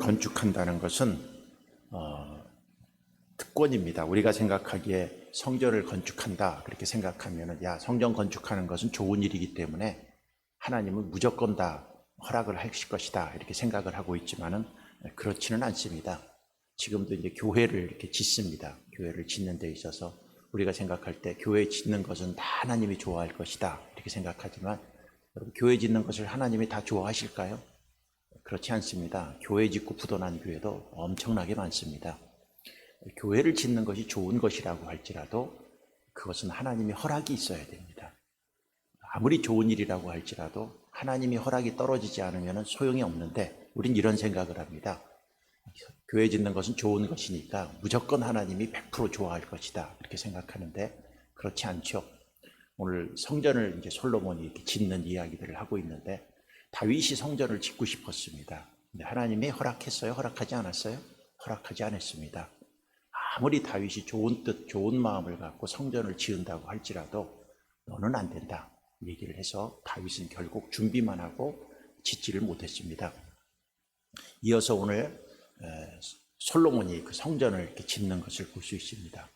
건축한다는 것은 특권입니다. 우리가 생각하기에 성전을 건축한다 그렇게 생각하면 야, 성전 건축하는 것은 좋은 일이기 때문에 하나님은 무조건 다 허락을 하실 것이다 이렇게 생각을 하고 있지만은 그렇지는 않습니다. 지금도 이제 교회를 이렇게 짓습니다. 교회를 짓는 데 있어서 우리가 생각할 때 교회 짓는 것은 다 하나님이 좋아할 것이다 이렇게 생각하지만 여러분, 교회 짓는 것을 하나님이 다 좋아하실까요? 그렇지 않습니다. 교회 짓고 부도난 교회도 엄청나게 많습니다. 교회를 짓는 것이 좋은 것이라고 할지라도 그것은 하나님의 허락이 있어야 됩니다. 아무리 좋은 일이라고 할지라도 하나님이 허락이 떨어지지 않으면 소용이 없는데 우린 이런 생각을 합니다. 교회 짓는 것은 좋은 것이니까 무조건 하나님이 100% 좋아할 것이다 이렇게 생각하는데 그렇지 않죠. 오늘 성전을 이제 솔로몬이 이렇게 짓는 이야기들을 하고 있는데 다윗이 성전을 짓고 싶었습니다. 근데 하나님이 허락했어요? 허락하지 않았어요? 허락하지 않았습니다. 아무리 다윗이 좋은 뜻, 좋은 마음을 갖고 성전을 지은다고 할지라도 너는 안 된다 얘기를 해서 다윗은 결국 준비만 하고 짓지를 못했습니다. 이어서 오늘 솔로몬이 그 성전을 이렇게 짓는 것을 볼 수 있습니다.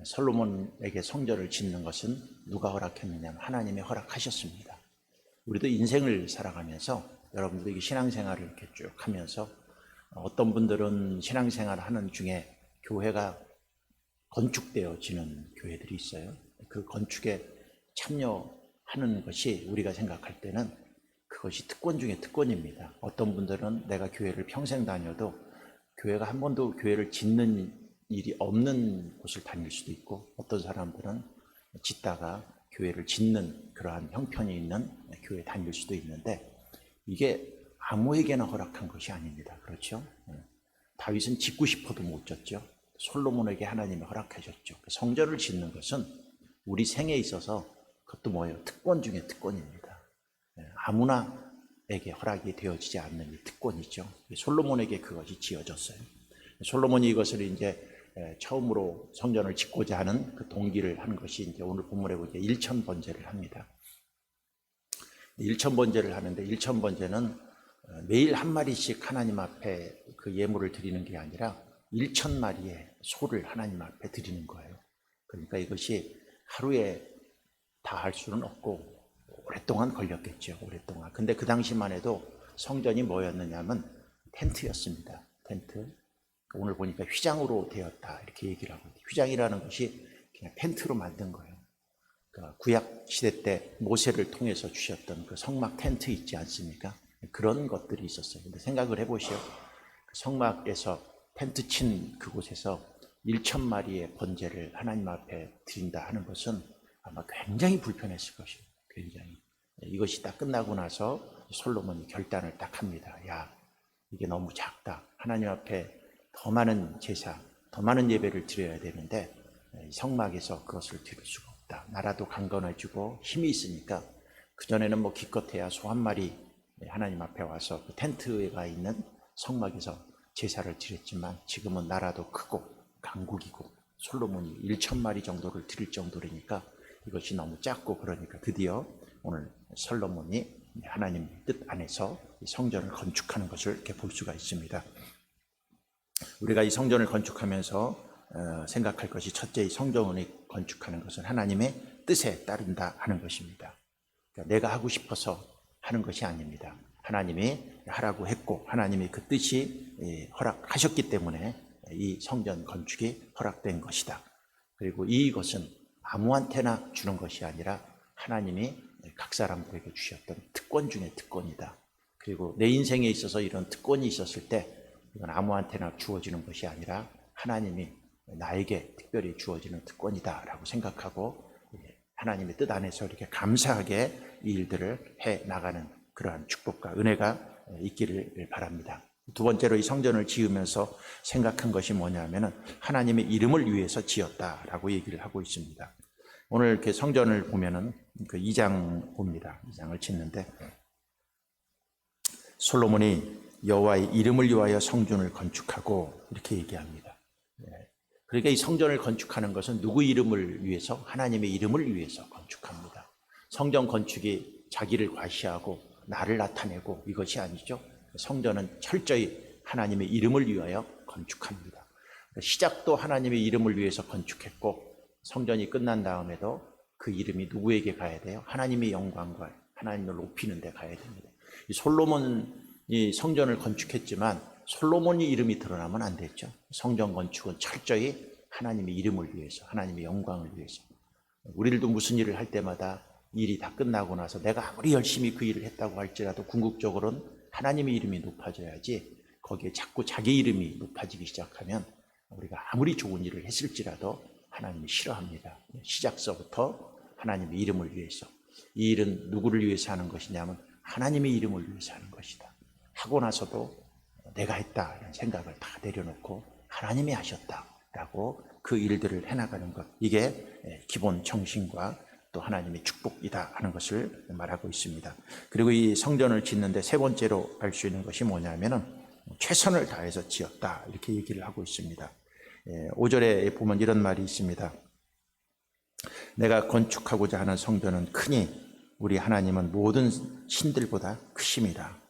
솔로몬에게 성전을 짓는 것은 누가 허락했느냐? 하나님이 허락하셨습니다. 우리도 인생을 살아가면서 여러분들이 신앙생활을 이렇게 쭉 하면서 어떤 분들은 신앙생활 하는 중에 교회가 건축되어지는 교회들이 있어요. 그 건축에 참여하는 것이 우리가 생각할 때는 그것이 특권 중에 특권입니다. 어떤 분들은 내가 교회를 평생 다녀도 교회가 한 번도 교회를 짓는 일이 없는 곳을 다닐 수도 있고 어떤 사람들은 짓다가 교회를 짓는 그러한 형편이 있는 교회에 다닐 수도 있는데 이게 아무에게나 허락한 것이 아닙니다. 그렇죠? 다윗은 짓고 싶어도 못 짓죠. 솔로몬에게 하나님이 허락하셨죠. 성전을 짓는 것은 우리 생에 있어서 그것도 뭐예요? 특권 중에 특권입니다. 아무나에게 허락이 되어지지 않는 이 특권이죠. 솔로몬에게 그것이 지어졌어요. 솔로몬이 이것을 이제 처음으로 성전을 짓고자 하는 그 동기를 한 것이 이제 오늘 본문에 보니까 일천번제를 합니다. 일천번제를 하는데 일천번제는 매일 한 마리씩 하나님 앞에 그 예물을 드리는 게 아니라 1,000마리의 소를 하나님 앞에 드리는 거예요. 그러니까 이것이 하루에 다 할 수는 없고 오랫동안 걸렸겠죠. 오랫동안. 근데 그 당시만 해도 성전이 뭐였느냐면 텐트였습니다. 텐트. 오늘 보니까 휘장으로 되었다 이렇게 얘기를 하고 휘장이라는 것이 그냥 텐트로 만든 거예요. 그러니까 구약 시대 때 모세를 통해서 주셨던 그 성막 텐트 있지 않습니까? 그런 것들이 있었어요. 근데 생각을 해보시오. 그 성막에서 텐트 친 그곳에서 1,000마리의 번제를 하나님 앞에 드린다 하는 것은 아마 굉장히 불편했을 것입니다. 굉장히. 이것이 딱 끝나고 나서 솔로몬이 결단을 딱 합니다. 야, 이게 너무 작다. 하나님 앞에 더 많은 제사, 더 많은 예배를 드려야 되는데 성막에서 그것을 드릴 수가 없다. 나라도 강건해지고 힘이 있으니까 그전에는 뭐 기껏해야 소 한 마리 하나님 앞에 와서 그 텐트가 있는 성막에서 제사를 드렸지만 지금은 나라도 크고 강국이고 솔로몬이 1,000마리 정도를 드릴 정도라니까 이것이 너무 작고 그러니까 드디어 오늘 솔로몬이 하나님 뜻 안에서 성전을 건축하는 것을 이렇게 볼 수가 있습니다. 우리가 이 성전을 건축하면서 생각할 것이 첫째, 이 성전을 건축하는 것은 하나님의 뜻에 따른다 하는 것입니다. 그러니까 내가 하고 싶어서 하는 것이 아닙니다. 하나님이 하라고 했고 하나님이 그 뜻이 허락하셨기 때문에 이 성전 건축이 허락된 것이다. 그리고 이것은 아무한테나 주는 것이 아니라 하나님이 각 사람들에게 주셨던 특권 중에 특권이다. 그리고 내 인생에 있어서 이런 특권이 있었을 때 이건 아무한테나 주어지는 것이 아니라 하나님이 나에게 특별히 주어지는 특권이다 라고 생각하고 하나님의 뜻 안에서 이렇게 감사하게 이 일들을 해 나가는 그러한 축복과 은혜가 있기를 바랍니다. 두 번째로 이 성전을 지으면서 생각한 것이 뭐냐면은 하나님의 이름을 위해서 지었다라고 얘기를 하고 있습니다. 오늘 이렇게 성전을 보면은 그 2장 봅니다. 2장을 짓는데 솔로몬이 여호와의 이름을 위하여 성전을 건축하고 이렇게 얘기합니다. 그러니까 이 성전을 건축하는 것은 누구 이름을 위해서? 하나님의 이름을 위해서 건축합니다. 성전 건축이 자기를 과시하고 나를 나타내고 이것이 아니죠. 성전은 철저히 하나님의 이름을 위하여 건축합니다. 시작도 하나님의 이름을 위해서 건축했고 성전이 끝난 다음에도 그 이름이 누구에게 가야 돼요? 하나님의 영광과 하나님을 높이는 데 가야 됩니다. 솔로몬이 성전을 건축했지만 솔로몬이 이름이 드러나면 안 됐죠. 성전 건축은 철저히 하나님의 이름을 위해서, 하나님의 영광을 위해서. 우리들도 무슨 일을 할 때마다 일이 다 끝나고 나서 내가 아무리 열심히 그 일을 했다고 할지라도 궁극적으로는 하나님의 이름이 높아져야지, 거기에 자꾸 자기 이름이 높아지기 시작하면 우리가 아무리 좋은 일을 했을지라도 하나님이 싫어합니다. 시작서부터 하나님의 이름을 위해서. 이 일은 누구를 위해서 하는 것이냐면 하나님의 이름을 위해서 하는 것이다. 하고 나서도 내가 했다 이런 생각을 다 내려놓고 하나님이 하셨다라고 그 일들을 해나가는 것, 이게 기본 정신과 또 하나님의 축복이다 하는 것을 말하고 있습니다. 그리고 이 성전을 짓는데 세 번째로 알 수 있는 것이 뭐냐면은 최선을 다해서 지었다 이렇게 얘기를 하고 있습니다. 5절에 보면 이런 말이 있습니다. 내가 건축하고자 하는 성전은 크니 우리 하나님은 모든 신들보다 크심이라.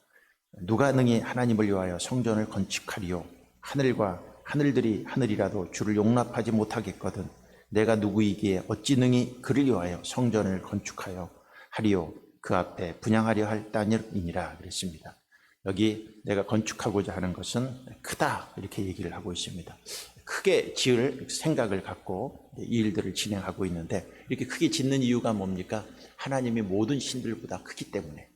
누가 능히 하나님을 위하여 성전을 건축하리요? 하늘과 하늘들이 하늘이라도 주를 용납하지 못하겠거든. 내가 누구이기에 어찌 능히 그를 위하여 성전을 건축하여 하리요? 그 앞에 분향하려 할 따니라 그랬습니다. 여기 내가 건축하고자 하는 것은 크다 이렇게 얘기를 하고 있습니다. 크게 지을 생각을 갖고 이 일들을 진행하고 있는데, 이렇게 크게 짓는 이유가 뭡니까? 하나님이 모든 신들보다 크기 때문에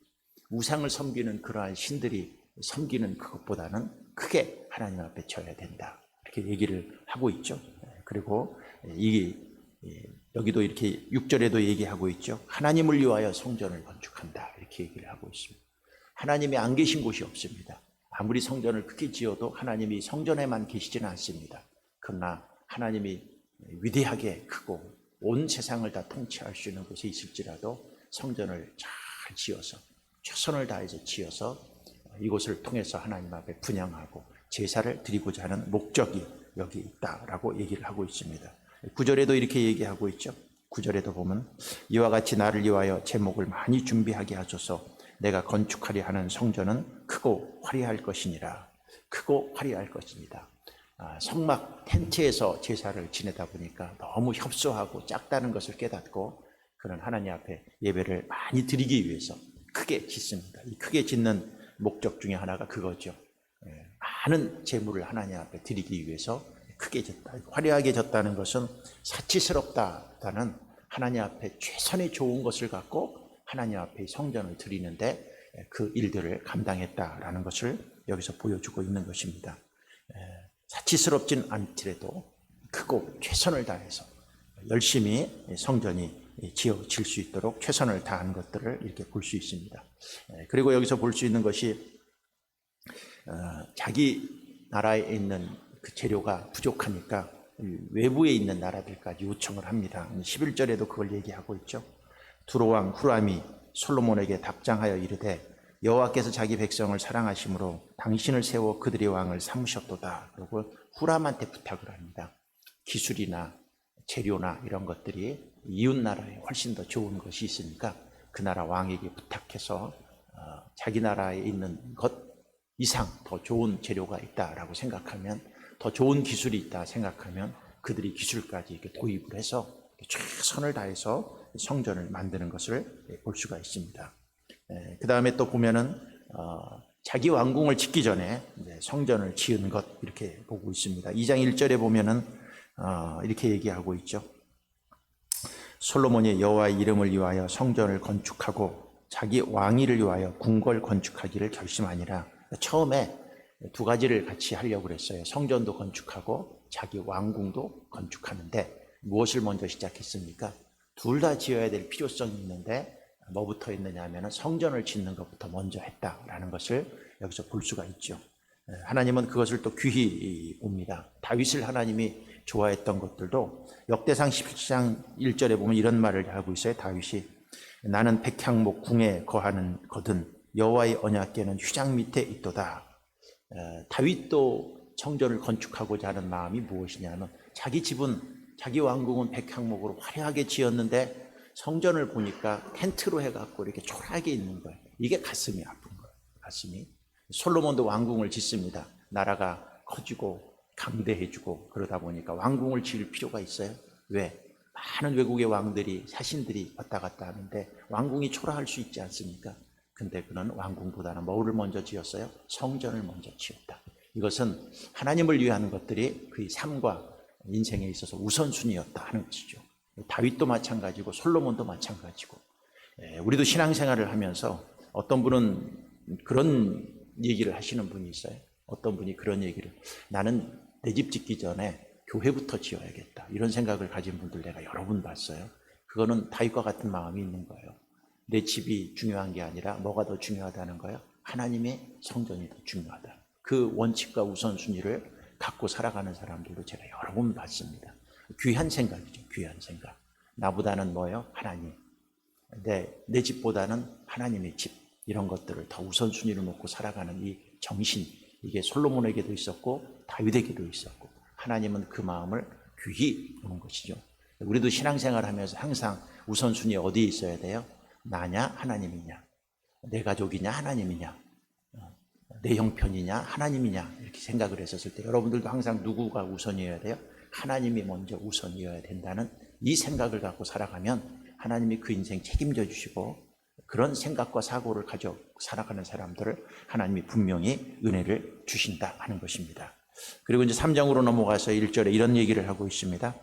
우상을 섬기는 그러한 신들이 섬기는 그것보다는 크게 하나님 앞에 쳐야 된다 이렇게 얘기를 하고 있죠. 그리고 여기도 이렇게 6절에도 얘기하고 있죠. 하나님을 위하여 성전을 건축한다 이렇게 얘기를 하고 있습니다. 하나님이 안 계신 곳이 없습니다. 아무리 성전을 크게 지어도 하나님이 성전에만 계시지는 않습니다. 그러나 하나님이 위대하게 크고 온 세상을 다 통치할 수 있는 곳에 있을지라도 성전을 잘 지어서 최선을 다해서 지어서 이곳을 통해서 하나님 앞에 분향하고 제사를 드리고자 하는 목적이 여기 있다라고 얘기를 하고 있습니다. 9절에도 이렇게 얘기하고 있죠. 9절에도 보면 이와 같이 나를 위하여 제목을 많이 준비하게 하소서. 내가 건축하려 하는 성전은 크고 화려할 것이니라. 크고 화려할 것입니다. 성막 텐트에서 제사를 지내다 보니까 너무 협소하고 작다는 것을 깨닫고 그런 하나님 앞에 예배를 많이 드리기 위해서 크게 짓습니다. 이 크게 짓는 목적 중에 하나가 그거죠. 많은 제물을 하나님 앞에 드리기 위해서 크게 졌다. 화려하게 졌다는 것은 사치스럽다는 하나님 앞에 최선의 좋은 것을 갖고 하나님 앞에 성전을 드리는데 그 일들을 감당했다라는 것을 여기서 보여주고 있는 것입니다. 사치스럽진 않더라도 크고 최선을 다해서 열심히 성전이 지어질 수 있도록 최선을 다한 것들을 이렇게 볼 수 있습니다. 그리고 여기서 볼 수 있는 것이 자기 나라에 있는 그 재료가 부족하니까 외부에 있는 나라들까지 요청을 합니다. 11절에도 그걸 얘기하고 있죠. 두로왕 후람이 솔로몬에게 답장하여 이르되 여호와께서 자기 백성을 사랑하심으로 당신을 세워 그들의 왕을 삼으셨도다. 그리고 후람한테 부탁을 합니다. 기술이나 재료나 이런 것들이 이웃 나라에 훨씬 더 좋은 것이 있으니까 그 나라 왕에게 부탁해서 자기 나라에 있는 것 이상 더 좋은 재료가 있다라고 생각하면, 더 좋은 기술이 있다 생각하면 그들이 기술까지 이렇게 도입을 해서 최선을 다해서 성전을 만드는 것을 볼 수가 있습니다. 그 다음에 또 보면은 자기 왕궁을 짓기 전에 성전을 지은 것 이렇게 보고 있습니다. 2장 1절에 보면은 이렇게 얘기하고 있죠. 솔로몬이 여호와의 이름을 위하여 성전을 건축하고 자기 왕위를 위하여 궁궐 건축하기를 결심하니라. 처음에 두 가지를 같이 하려고 그랬어요. 성전도 건축하고 자기 왕궁도 건축하는데 무엇을 먼저 시작했습니까? 둘 다 지어야 될 필요성이 있는데 뭐부터 했느냐 하면 성전을 짓는 것부터 먼저 했다라는 것을 여기서 볼 수가 있죠. 하나님은 그것을 또 귀히 봅니다. 다윗을 하나님이 좋아했던 것들도 역대상 17장 1절에 보면 이런 말을 하고 있어요. 다윗이 나는 백향목 궁에 거하는 거든 여호와의 언약궤는 휘장 밑에 있도다. 다윗도 성전을 건축하고자 하는 마음이 무엇이냐면 자기 집은, 자기 왕궁은 백향목으로 화려하게 지었는데 성전을 보니까 텐트로 해갖고 이렇게 초라하게 있는 거예요. 이게 가슴이 아픈 거예요. 가슴이. 솔로몬도 왕궁을 짓습니다. 나라가 커지고 강대해지고 그러다 보니까 왕궁을 지을 필요가 있어요. 왜? 많은 외국의 왕들이 사신들이 왔다 갔다 하는데 왕궁이 초라할 수 있지 않습니까? 근데 그는 왕궁보다는 뭐를 먼저 지었어요? 성전을 먼저 지었다. 이것은 하나님을 위한 것들이 그의 삶과 인생에 있어서 우선순위였다 하는 것이죠. 다윗도 마찬가지고 솔로몬도 마찬가지고, 우리도 신앙생활을 하면서 어떤 분은 그런 얘기를 하시는 분이 있어요. 어떤 분이 그런 얘기를, 나는 내 집 짓기 전에 교회부터 지어야겠다, 이런 생각을 가진 분들 내가 여러 분 봤어요. 그거는 다윗과 같은 마음이 있는 거예요. 내 집이 중요한 게 아니라 뭐가 더 중요하다는 거예요? 하나님의 성전이 더 중요하다. 그 원칙과 우선순위를 갖고 살아가는 사람들도 제가 여러 번 봤습니다. 귀한 생각이죠. 귀한 생각. 나보다는 뭐예요? 하나님. 내 집보다는 하나님의 집. 이런 것들을 더 우선순위로 놓고 살아가는 이 정신, 이게 솔로몬에게도 있었고 다윗에게도 있었고, 하나님은 그 마음을 귀히 보는 것이죠. 우리도 신앙생활을 하면서 항상 우선순위 어디에 있어야 돼요? 나냐 하나님이냐, 내 가족이냐 하나님이냐, 내 형편이냐 하나님이냐, 이렇게 생각을 했었을 때 여러분들도 항상 누구가 우선이어야 돼요? 하나님이 먼저 우선이어야 된다는 이 생각을 갖고 살아가면 하나님이 그 인생 책임져 주시고, 그런 생각과 사고를 가지고 살아가는 사람들을 하나님이 분명히 은혜를 주신다 하는 것입니다. 그리고 이제 3장으로 넘어가서 1절에 이런 얘기를 하고 있습니다.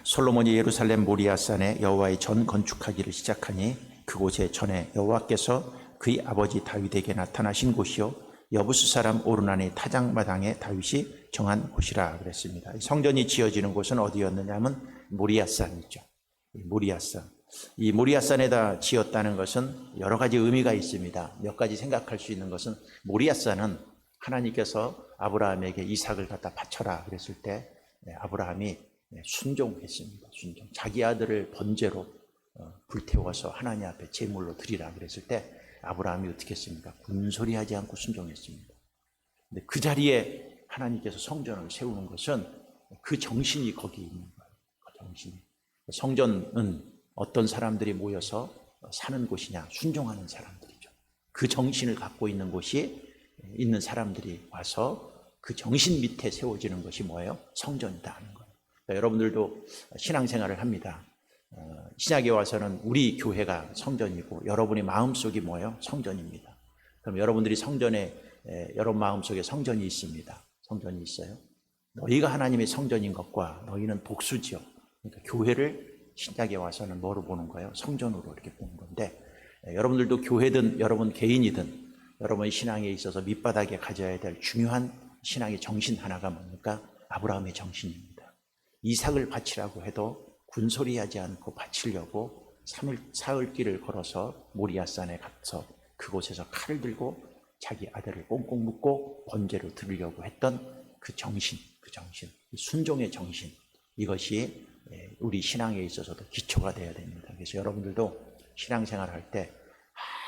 솔로몬이 예루살렘 모리아산에 여호와의 전 건축하기를 시작하니 그곳에 전에 여호와께서 그의 아버지 다윗에게 나타나신 곳이요 여부스 사람 오르난의 타작마당에 다윗이 정한 곳이라 그랬습니다. 성전이 지어지는 곳은 어디였느냐 하면 모리아산이죠. 모리아산. 이 모리아산에다 지었다는 것은 여러 가지 의미가 있습니다. 몇 가지 생각할 수 있는 것은, 모리아산은 하나님께서 아브라함에게 이삭을 갖다 바쳐라 그랬을 때 아브라함이 순종했습니다. 순종. 자기 아들을 번제로 불태워서 하나님 앞에 제물로 드리라 그랬을 때 아브라함이 어떻게 했습니까? 군소리하지 않고 순종했습니다. 근데 그 자리에 하나님께서 성전을 세우는 것은 그 정신이 거기 있는 거예요. 그 정신이. 성전은 어떤 사람들이 모여서 사는 곳이냐? 순종하는 사람들이죠. 그 정신을 갖고 있는 곳이 있는 사람들이 와서 그 정신 밑에 세워지는 것이 뭐예요? 성전이다 하는 거예요. 그러니까 여러분들도 신앙생활을 합니다. 신약에 와서는 우리 교회가 성전이고 여러분의 마음속이 뭐예요? 성전입니다. 그럼 여러분들이 성전에, 여러분 마음속에 성전이 있습니다. 성전이 있어요. 너희가 하나님의 성전인 것과 너희는 복수지요. 그러니까 교회를 신약에 와서는 뭐로 보는 거예요? 성전으로 이렇게 보는 건데, 여러분들도 교회든 여러분 개인이든 여러분의 신앙에 있어서 밑바닥에 가져야 될 중요한 신앙의 정신 하나가 뭡니까? 아브라함의 정신입니다. 이삭을 바치라고 해도 군소리하지 않고 바치려고 사흘길을 걸어서 모리아산에 가서 그곳에서 칼을 들고 자기 아들을 꽁꽁 묶고 번제로 드리려고 했던 그 정신, 그 정신, 순종의 정신, 이것이 우리 신앙에 있어서도 기초가 되어야 됩니다. 그래서 여러분들도 신앙생활할 때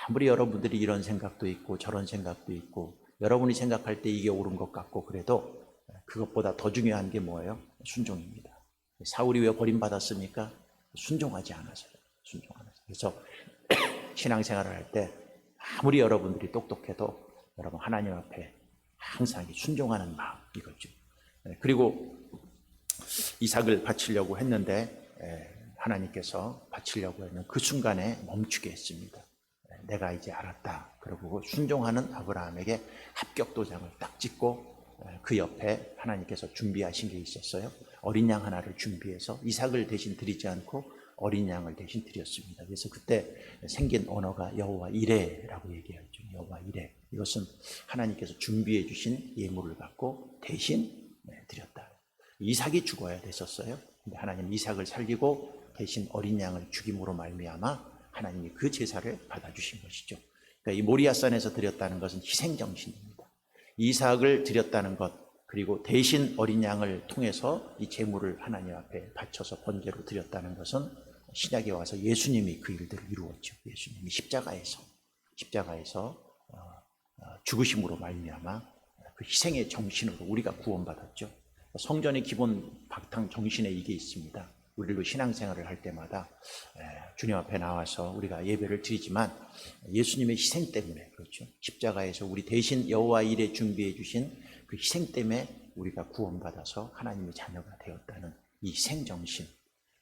아무리 여러분들이 이런 생각도 있고 저런 생각도 있고 여러분이 생각할 때 이게 옳은 것 같고 그래도 그것보다 더 중요한 게 뭐예요? 순종입니다. 사울이 왜 버림받았습니까? 순종하지 않아서요. 순종 안 해서. 그래서 신앙생활을 할 때 아무리 여러분들이 똑똑해도 여러분 하나님 앞에 항상 순종하는 마음, 이거죠. 그리고 이삭을 바치려고 했는데 하나님께서 바치려고 했는 그 순간에 멈추게 했습니다. 내가 이제 알았다. 그러고 순종하는 아브라함에게 합격도장을 딱 찍고 그 옆에 하나님께서 준비하신 게 있었어요. 어린 양 하나를 준비해서 이삭을 대신 드리지 않고 어린 양을 대신 드렸습니다. 그래서 그때 생긴 언어가 여호와 이레라고 얘기하죠. 여호와 이레. 이것은 하나님께서 준비해 주신 예물을 갖고 대신 드렸다. 이삭이 죽어야 됐었어요. 근데 하나님 이삭을 살리고 대신 어린 양을 죽임으로 말미암아 하나님이 그 제사를 받아주신 것이죠. 그러니까 이 모리아산에서 드렸다는 것은 희생정신입니다. 이삭을 드렸다는 것, 그리고 대신 어린 양을 통해서 이 제물을 하나님 앞에 바쳐서 번제로 드렸다는 것은 신약에 와서 예수님이 그 일들을 이루었죠. 예수님이 십자가에서 죽으심으로 말미암아 그 희생의 정신으로 우리가 구원받았죠. 성전의 기본 바탕 정신에 이게 있습니다. 우리로 신앙생활을 할 때마다 주님 앞에 나와서 우리가 예배를 드리지만 예수님의 희생 때문에, 그렇죠, 십자가에서 우리 대신 여호와 일에 준비해 주신 그 희생 때문에 우리가 구원받아서 하나님의 자녀가 되었다는 이 희생정신,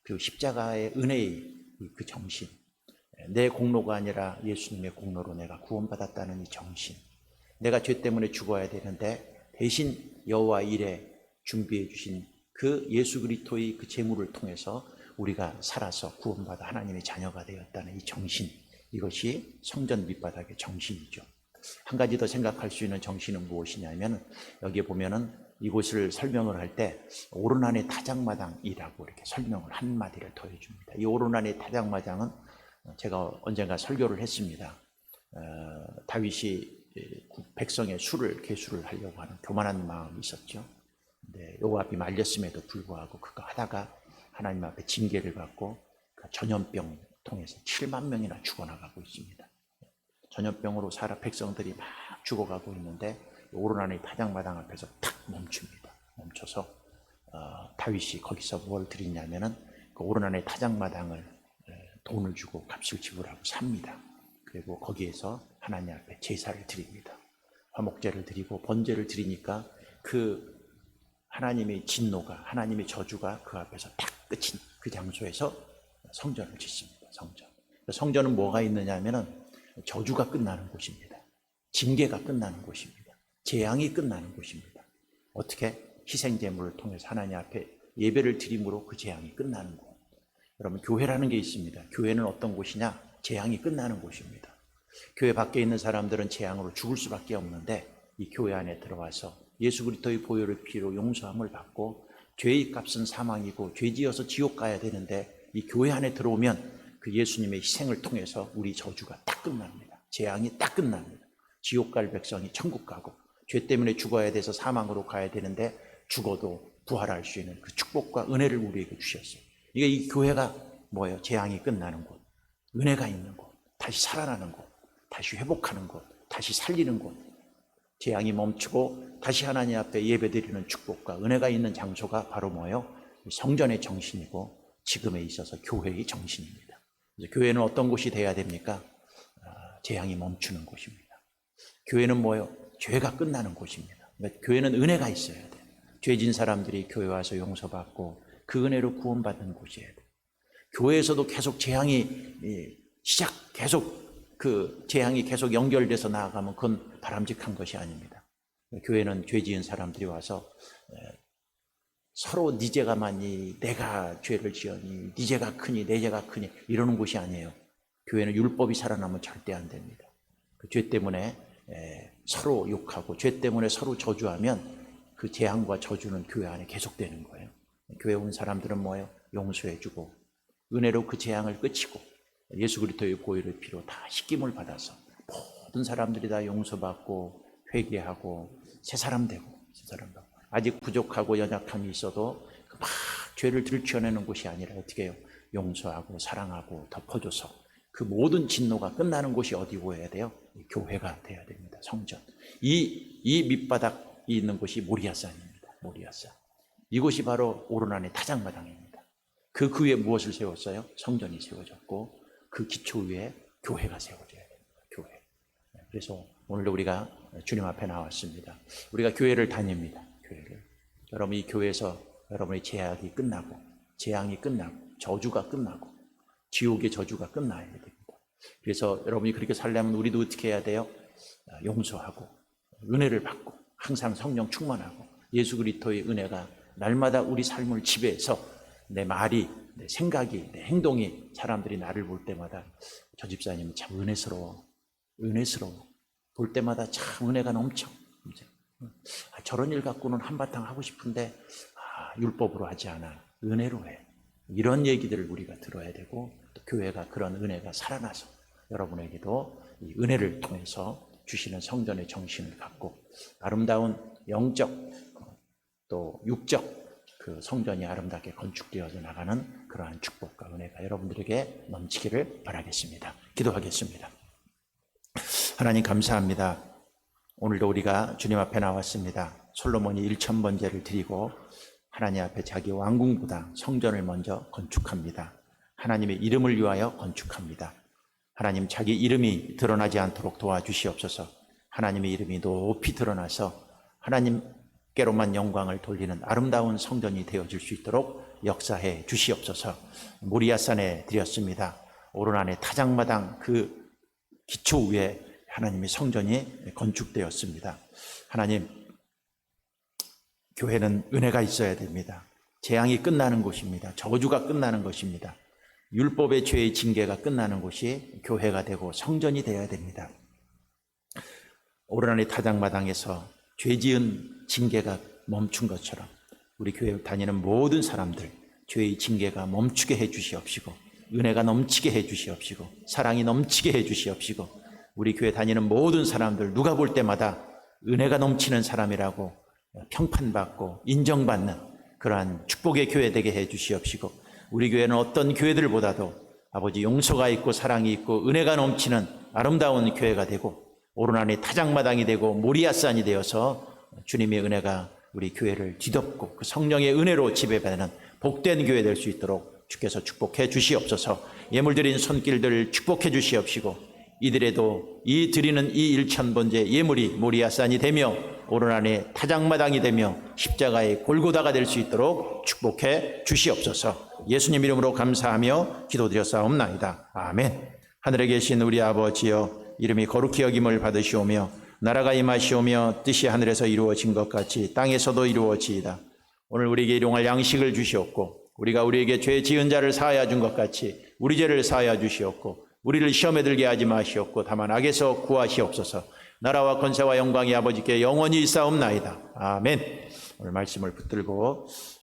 그리고 십자가의 은혜의 그 정신, 내 공로가 아니라 예수님의 공로로 내가 구원받았다는 이 정신, 내가 죄 때문에 죽어야 되는데 대신 여호와 일에 준비해 주신 그 예수 그리스도의 그 제물을 통해서 우리가 살아서 구원받아 하나님의 자녀가 되었다는 이 정신, 이것이 성전 밑바닥의 정신이죠. 한 가지 더 생각할 수 있는 정신은 무엇이냐면, 여기에 보면은 이곳을 설명을 할 때 오르난의 타작마당이라고 이렇게 설명을 한마디를 더해줍니다. 이 오르난의 타작마당은 제가 언젠가 설교를 했습니다. 다윗이 백성의 수를 계수를 하려고 하는 교만한 마음이 있었죠. 근데 요압이 말렸음에도 불구하고 그거 하다가 하나님 앞에 징계를 받고 그 전염병 통해서 7만 명이나 죽어나가고 있습니다. 전염병으로 살아 백성들이 막 죽어가고 있는데 오르난의 타작마당 앞에서 탁 멈춥니다. 멈춰서 다윗이 거기서 뭘 드리냐면은 그 오르난의 타작마당을 돈을 주고 값을 지불하고 삽니다. 그리고 거기에서 하나님 앞에 제사를 드립니다. 화목제를 드리고 번제를 드리니까 그 하나님의 진노가, 하나님의 저주가 그 앞에서 딱 끝인 그 장소에서 성전을 짓습니다. 성전은 뭐가 있느냐 하면은 저주가 끝나는 곳입니다. 징계가 끝나는 곳입니다. 재앙이 끝나는 곳입니다. 어떻게? 희생제물을 통해서 하나님 앞에 예배를 드림으로 그 재앙이 끝나는 곳. 여러분, 교회라는 게 있습니다. 교회는 어떤 곳이냐? 재앙이 끝나는 곳입니다. 교회 밖에 있는 사람들은 재앙으로 죽을 수밖에 없는데 이 교회 안에 들어와서 예수 그리스도의 보혈의 피로 용서함을 받고 죄의 값은 사망이고 죄지어서 지옥 가야 되는데 이 교회 안에 들어오면 그 예수님의 희생을 통해서 우리 저주가 딱 끝납니다. 재앙이 딱 끝납니다. 지옥 갈 백성이 천국 가고 죄 때문에 죽어야 돼서 사망으로 가야 되는데 죽어도 부활할 수 있는 그 축복과 은혜를 우리에게 주셨어요. 이게 이 교회가 뭐예요? 재앙이 끝나는 곳, 은혜가 있는 곳, 다시 살아나는 곳, 다시 회복하는 곳, 다시 살리는 곳, 재앙이 멈추고 다시 하나님 앞에 예배드리는 축복과 은혜가 있는 장소가 바로 뭐예요? 성전의 정신이고 지금에 있어서 교회의 정신입니다. 그래서 교회는 어떤 곳이 돼야 됩니까? 재앙이 멈추는 곳입니다. 교회는 뭐예요? 죄가 끝나는 곳입니다. 그러니까 교회는 은혜가 있어야 돼요. 죄진 사람들이 교회 와서 용서받고 그 은혜로 구원받는 곳이어야 돼요. 교회에서도 계속 재앙이 계속 그 재앙이 계속 연결돼서 나아가면 그건 바람직한 것이 아닙니다. 교회는 죄 지은 사람들이 와서 서로 네 죄가 많니, 내가 죄를 지었니, 네 죄가 크니, 내 죄가 크니 이러는 곳이 아니에요. 교회는 율법이 살아나면 절대 안 됩니다. 그 죄 때문에 서로 욕하고 죄 때문에 서로 저주하면 그 재앙과 저주는 교회 안에 계속되는 거예요. 교회 온 사람들은 뭐예요? 용서해주고 은혜로 그 재앙을 끝이고 예수 그리스도의 보혈의 피로 다 씻김을 받아서 모든 사람들이 다 용서받고 회개하고 새 사람 되고 아직 부족하고 연약함이 있어도 막 죄를 들춰내는 곳이 아니라 어떻게 해요? 용서하고 사랑하고 덮어줘서 그 모든 진노가 끝나는 곳이 어디고 해야 돼요? 교회가 돼야 됩니다. 성전. 이 밑바닥이 있는 곳이 모리아산입니다. 모리아산. 이곳이 바로 오르난의 타작마당입니다. 그 위에 무엇을 세웠어요? 성전이 세워졌고 그 기초 위에 교회가 세워져야 됩니다. 교회. 그래서 오늘도 우리가 주님 앞에 나왔습니다. 우리가 교회를 다닙니다. 교회를. 여러분 이 교회에서 여러분의 재앙이 끝나고 재앙이 끝나고 저주가 끝나고 지옥의 저주가 끝나야 됩니다. 그래서 여러분이 그렇게 살려면 우리도 어떻게 해야 돼요? 용서하고 은혜를 받고 항상 성령 충만하고 예수 그리스도의 은혜가 날마다 우리 삶을 지배해서 내 말이, 내 생각이, 내 행동이 사람들이 나를 볼 때마다 저 집사님은 참 은혜스러워. 볼 때마다 참 은혜가 넘쳐. 저런 일 갖고는 한바탕 하고 싶은데 율법으로 하지 않아. 은혜로 해. 이런 얘기들을 우리가 들어야 되고 또 교회가 그런 은혜가 살아나서 여러분에게도 이 은혜를 통해서 주시는 성전의 정신을 갖고 아름다운 영적 또 육적 그 성전이 아름답게 건축되어져 나가는 그러한 축복과 은혜가 여러분들에게 넘치기를 바라겠습니다. 기도하겠습니다. 하나님 감사합니다. 오늘도 우리가 주님 앞에 나왔습니다. 솔로몬이 1000번제를 드리고 하나님 앞에 자기 왕궁보다 성전을 먼저 건축합니다. 하나님의 이름을 위하여 건축합니다. 하나님 자기 이름이 드러나지 않도록 도와주시옵소서. 하나님의 이름이 높이 드러나서 하나님께로만 영광을 돌리는 아름다운 성전이 되어질 수 있도록 역사해 주시옵소서. 모리아산에 드렸습니다. 오르난의 타작마당 그 기초 위에 하나님의 성전이 건축되었습니다. 하나님, 교회는 은혜가 있어야 됩니다. 재앙이 끝나는 곳입니다. 저주가 끝나는 것입니다. 율법의 죄의 징계가 끝나는 곳이 교회가 되고 성전이 되어야 됩니다. 오르난의 타작마당에서 죄 지은 징계가 멈춘 것처럼 우리 교회 다니는 모든 사람들 죄의 징계가 멈추게 해 주시옵시고, 은혜가 넘치게 해 주시옵시고, 사랑이 넘치게 해 주시옵시고, 우리 교회 다니는 모든 사람들 누가 볼 때마다 은혜가 넘치는 사람이라고 평판받고 인정받는 그러한 축복의 교회 되게 해 주시옵시고, 우리 교회는 어떤 교회들보다도 아버지 용서가 있고 사랑이 있고 은혜가 넘치는 아름다운 교회가 되고 오르난의 타작마당이 되고 모리아산이 되어서 주님의 은혜가 우리 교회를 뒤덮고 그 성령의 은혜로 지배받는 복된 교회 될 수 있도록 주께서 축복해 주시옵소서. 예물 드린 손길들 축복해 주시옵시고, 이들에도 이 드리는 이 1000번째 예물이 모리아산이 되며 오르난의 타작마당이 되며 십자가의 골고다가 될 수 있도록 축복해 주시옵소서. 예수님 이름으로 감사하며 기도드렸사옵나이다. 아멘. 하늘에 계신 우리 아버지여, 이름이 거룩히 여김을 받으시오며 나라가 임하시오며 뜻이 하늘에서 이루어진 것 같이 땅에서도 이루어지이다. 오늘 우리에게 일용할 양식을 주시옵고, 우리가 우리에게 죄 지은 자를 사하여 준 것 같이 우리 죄를 사하여 주시옵고, 우리를 시험에 들게 하지 마시옵고 다만 악에서 구하시옵소서. 나라와 권세와 영광이 아버지께 영원히 있사옵나이다. 아멘. 오늘 말씀을 붙들고